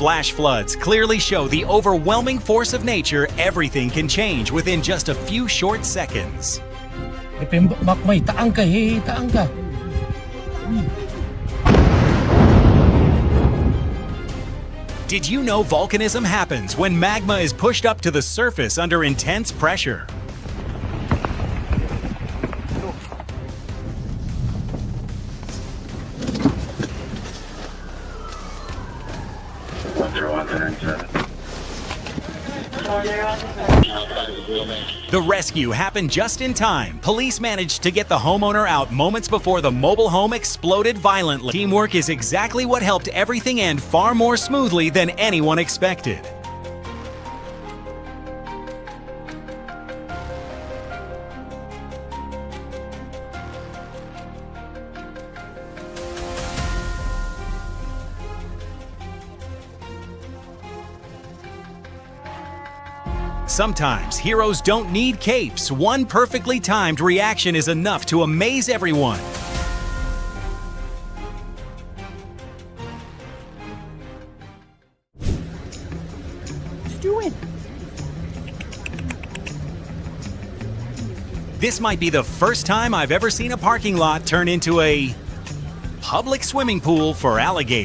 Flash floods clearly show the overwhelming force of nature. Everything can change within just a few short seconds. Taang ka. Did you know volcanism happens when magma is pushed up to the surface under intense pressure? The rescue happened just in time. Police managed to get the homeowner out moments before the mobile home exploded violently. Teamwork is exactly what helped everything end far more smoothly than anyone expected. Sometimes heroes don't need capes. One perfectly timed reaction is enough to amaze everyone. This might be the first time I've ever seen a parking lot turn into a public swimming pool for alligators.